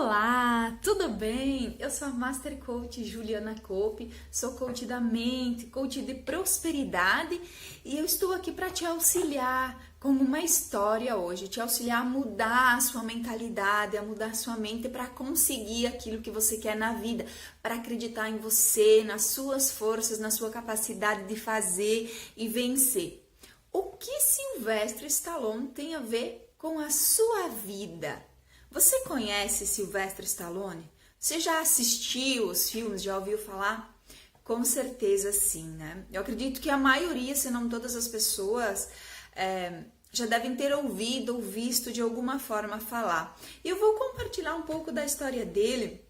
Olá, tudo bem? Eu sou a Master Coach Juliana Cope, sou coach da mente, coach de prosperidade e eu estou aqui para te auxiliar com uma história hoje, te auxiliar a mudar a sua mentalidade, a mudar a sua mente para conseguir aquilo que você quer na vida, para acreditar em você, nas suas forças, na sua capacidade de fazer e vencer. O que Sylvester Stallone tem a ver com a sua vida? Você conhece Sylvester Stallone? Você já assistiu os filmes? Já ouviu falar? Com certeza sim, né? Eu acredito que a maioria, se não todas as pessoas, já devem ter ouvido ou visto de alguma forma falar. E eu vou compartilhar um pouco da história dele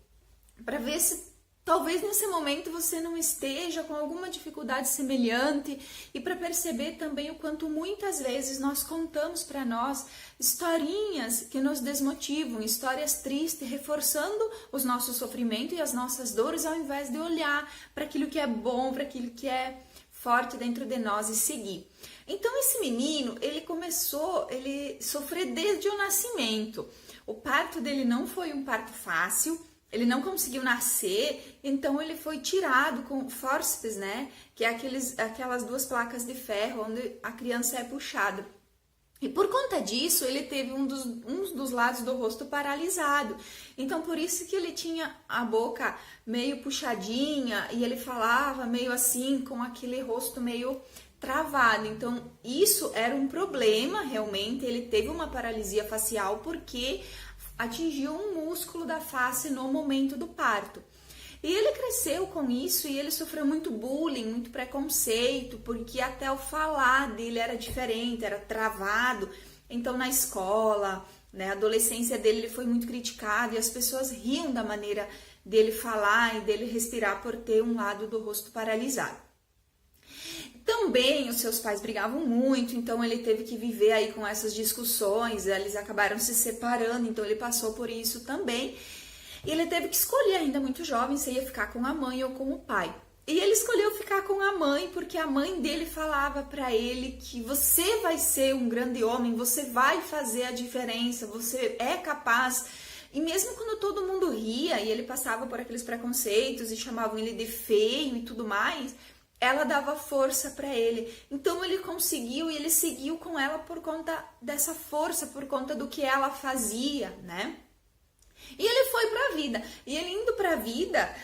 para ver se talvez nesse momento você não esteja com alguma dificuldade semelhante e para perceber também o quanto muitas vezes nós contamos para nós historinhas que nos desmotivam, histórias tristes, reforçando os nossos sofrimentos e as nossas dores ao invés de olhar para aquilo que é bom, para aquilo que é forte dentro de nós e seguir. Então esse menino, ele sofreu desde o nascimento. O parto dele não foi um parto fácil. Ele não conseguiu nascer, então ele foi tirado com fórceps, né? Que é aquelas duas placas de ferro onde a criança é puxada. E por conta disso, ele teve um dos lados do rosto paralisado. Então, por isso que ele tinha a boca meio puxadinha e ele falava meio assim, com aquele rosto meio travado. Então, isso era um problema, realmente. Ele teve uma paralisia facial porque atingiu um músculo da face no momento do parto. E ele cresceu com isso e ele sofreu muito bullying, muito preconceito, porque até o falar dele era diferente, era travado. Então na escola, né, a adolescência dele, ele foi muito criticado e as pessoas riam da maneira dele falar e dele respirar por ter um lado do rosto paralisado. Também os seus pais brigavam muito, então ele teve que viver aí com essas discussões, eles acabaram se separando, então ele passou por isso também. E ele teve que escolher, ainda muito jovem, se ia ficar com a mãe ou com o pai. E ele escolheu ficar com a mãe, porque a mãe dele falava para ele que você vai ser um grande homem, você vai fazer a diferença, você é capaz. E mesmo quando todo mundo ria e ele passava por aqueles preconceitos e chamavam ele de feio e tudo mais, ela dava força para ele. Então ele conseguiu e ele seguiu com ela por conta dessa força, por conta do que ela fazia, né? E ele foi para a vida. E ele indo para a vida,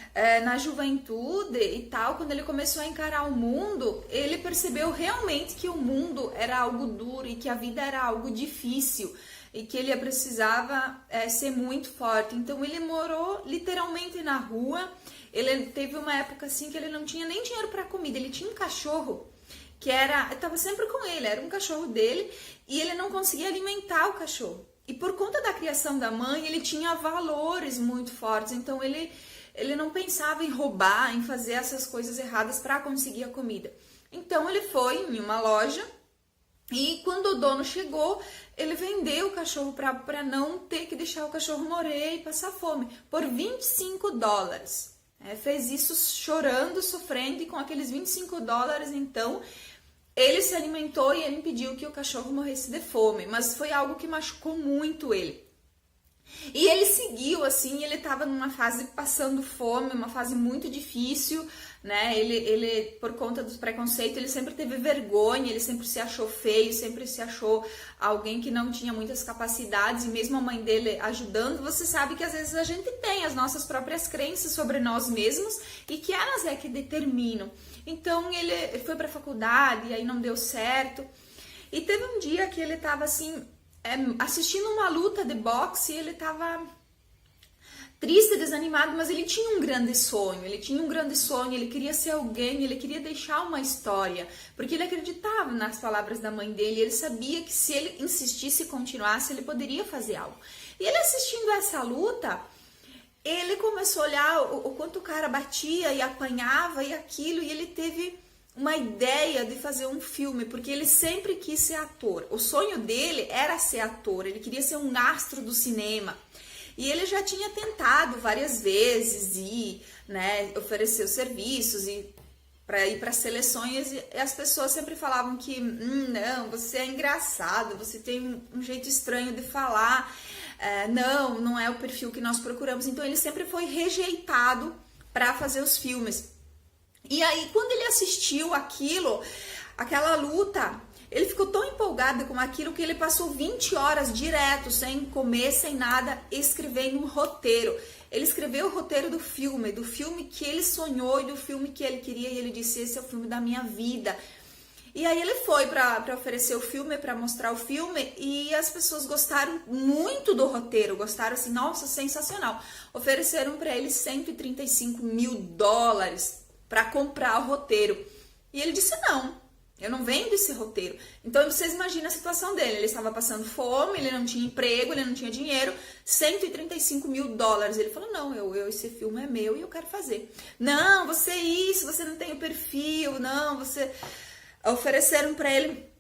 na juventude e tal, quando ele começou a encarar o mundo, ele percebeu realmente que o mundo era algo duro e que a vida era algo difícil e que ele precisava ser muito forte. Então ele morou literalmente na rua. Ele teve uma época assim que ele não tinha nem dinheiro para comida. Ele tinha um cachorro que estava sempre com ele, era um cachorro dele e ele não conseguia alimentar o cachorro. E por conta da criação da mãe, ele tinha valores muito fortes. Então ele não pensava em roubar, em fazer essas coisas erradas para conseguir a comida. Então ele foi em uma loja e quando o dono chegou, ele vendeu o cachorro para não ter que deixar o cachorro morrer e passar fome por $25. Fez isso chorando, sofrendo, e com aqueles $25, então, ele se alimentou e ele impediu que o cachorro morresse de fome. Mas foi algo que machucou muito ele. E ele seguiu, assim, ele estava numa fase passando fome, uma fase muito difícil, né? Ele, por conta dos preconceitos, ele sempre teve vergonha, ele sempre se achou feio, sempre se achou alguém que não tinha muitas capacidades, e mesmo a mãe dele ajudando, você sabe que às vezes a gente tem as nossas próprias crenças sobre nós mesmos e que elas é que determinam. Então ele foi para a faculdade e aí não deu certo. E teve um dia que ele estava assim, assistindo uma luta de boxe, e ele estava triste, desanimado, mas ele tinha um grande sonho, ele queria ser alguém, ele queria deixar uma história, porque ele acreditava nas palavras da mãe dele, ele sabia que se ele insistisse e continuasse, ele poderia fazer algo. E ele assistindo essa luta, ele começou a olhar o quanto o cara batia e apanhava e aquilo, e ele teve uma ideia de fazer um filme, porque ele sempre quis ser ator. O sonho dele era ser ator, ele queria ser um astro do cinema. E ele já tinha tentado várias vezes ir, né, oferecer os serviços e para ir para seleções, e as pessoas sempre falavam que não, você é engraçado, você tem um jeito estranho de falar, não é o perfil que nós procuramos. Então ele sempre foi rejeitado para fazer os filmes. E aí quando ele assistiu aquela luta, ele ficou tão empolgado com aquilo que ele passou 20 horas direto, sem comer, sem nada, escrevendo um roteiro. Ele escreveu o roteiro do filme que ele sonhou e do filme que ele queria, e ele disse: esse é o filme da minha vida. E aí ele foi para oferecer o filme, para mostrar o filme, e as pessoas gostaram muito do roteiro, gostaram assim, nossa, sensacional. Ofereceram para ele $135 mil para comprar o roteiro. E ele disse: não, eu não vendo esse roteiro. Então vocês imaginam a situação dele. Ele estava passando fome, ele não tinha emprego, ele não tinha dinheiro. $135 mil. Ele falou: não, esse filme é meu e eu quero fazer. Não, você não tem o perfil, não, você... Ofereceram para ele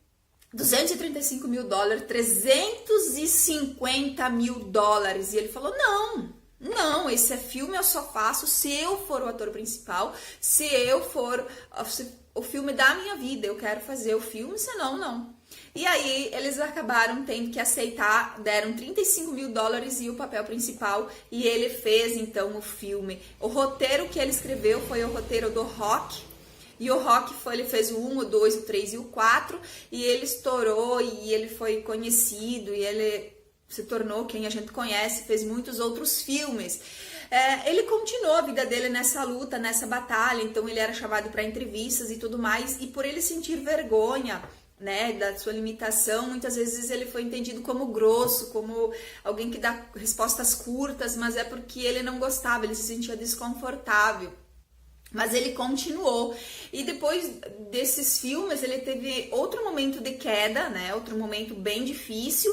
$235 mil, $350 mil. E ele falou: não, esse filme eu só faço se eu for o ator principal, se eu for o filme da minha vida, eu quero fazer o filme, senão não. E aí eles acabaram tendo que aceitar, deram $35 mil e o papel principal, e ele fez então o filme. O roteiro que ele escreveu foi o roteiro do Rock. E o Rock ele fez o 1, o 2, o 3 e o 4, e ele estourou, e ele foi conhecido, e ele se tornou quem a gente conhece, fez muitos outros filmes. Ele continuou a vida dele nessa luta, nessa batalha, então ele era chamado para entrevistas e tudo mais, e por ele sentir vergonha, né, da sua limitação, muitas vezes ele foi entendido como grosso, como alguém que dá respostas curtas, mas é porque ele não gostava, ele se sentia desconfortável. Mas ele continuou, e depois desses filmes ele teve outro momento de queda, né? Outro momento bem difícil,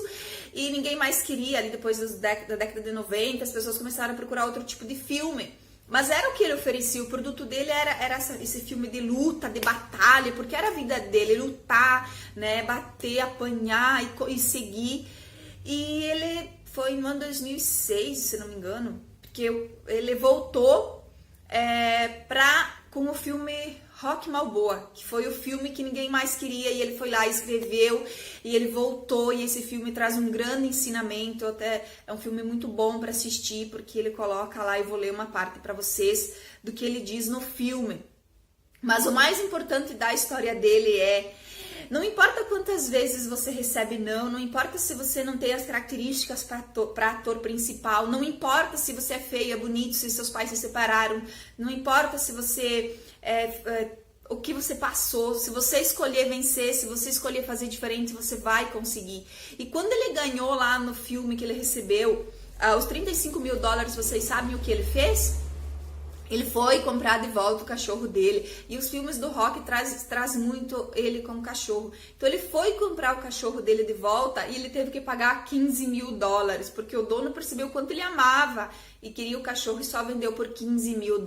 e ninguém mais queria, ali depois da década de 90, as pessoas começaram a procurar outro tipo de filme. Mas era o que ele oferecia, o produto dele era esse filme de luta, de batalha, porque era a vida dele, lutar, né? Bater, apanhar e seguir. E ele foi no ano 2006, se não me engano, porque ele voltou com o filme Rock Balboa, que foi o filme que ninguém mais queria, e ele foi lá, escreveu, e ele voltou, e esse filme traz um grande ensinamento, até é um filme muito bom para assistir, porque ele coloca lá, e vou ler uma parte para vocês do que ele diz no filme. Mas o mais importante da história dele não importa quantas vezes você recebe não importa se você não tem as características para ator principal, não importa se você é feio, é bonito, se seus pais se separaram, não importa se você o que você passou, se você escolher vencer, se você escolher fazer diferente, você vai conseguir. E quando ele ganhou lá no filme que ele recebeu os $35 mil, vocês sabem o que ele fez? Ele foi comprar de volta o cachorro dele. E os filmes do Rock traz muito ele como cachorro. Então ele foi comprar o cachorro dele de volta e ele teve que pagar $15 mil, porque o dono percebeu quanto ele amava e queria o cachorro e só vendeu por $15 mil.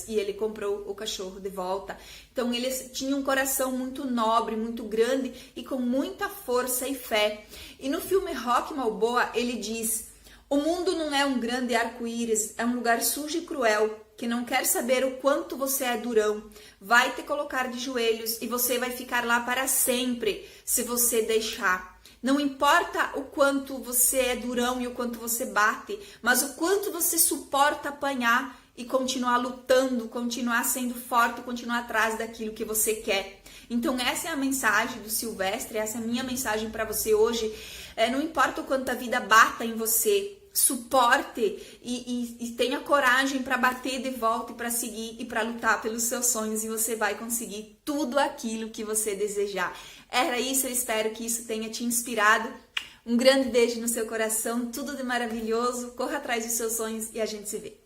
E ele comprou o cachorro de volta. Então ele tinha um coração muito nobre, muito grande e com muita força e fé. E no filme Rock Balboa ele diz: o mundo não é um grande arco-íris, é um lugar sujo e cruel, que não quer saber o quanto você é durão, vai te colocar de joelhos e você vai ficar lá para sempre, se você deixar. Não importa o quanto você é durão e o quanto você bate, mas o quanto você suporta apanhar e continuar lutando, continuar sendo forte, continuar atrás daquilo que você quer. Então essa é a mensagem do Silvestre, essa é a minha mensagem para você hoje. Não importa o quanto a vida bata em você, suporte e tenha coragem para bater de volta e para seguir e para lutar pelos seus sonhos, e você vai conseguir tudo aquilo que você desejar. Era isso, eu espero que isso tenha te inspirado. Um grande beijo no seu coração, tudo de maravilhoso, corra atrás dos seus sonhos e a gente se vê.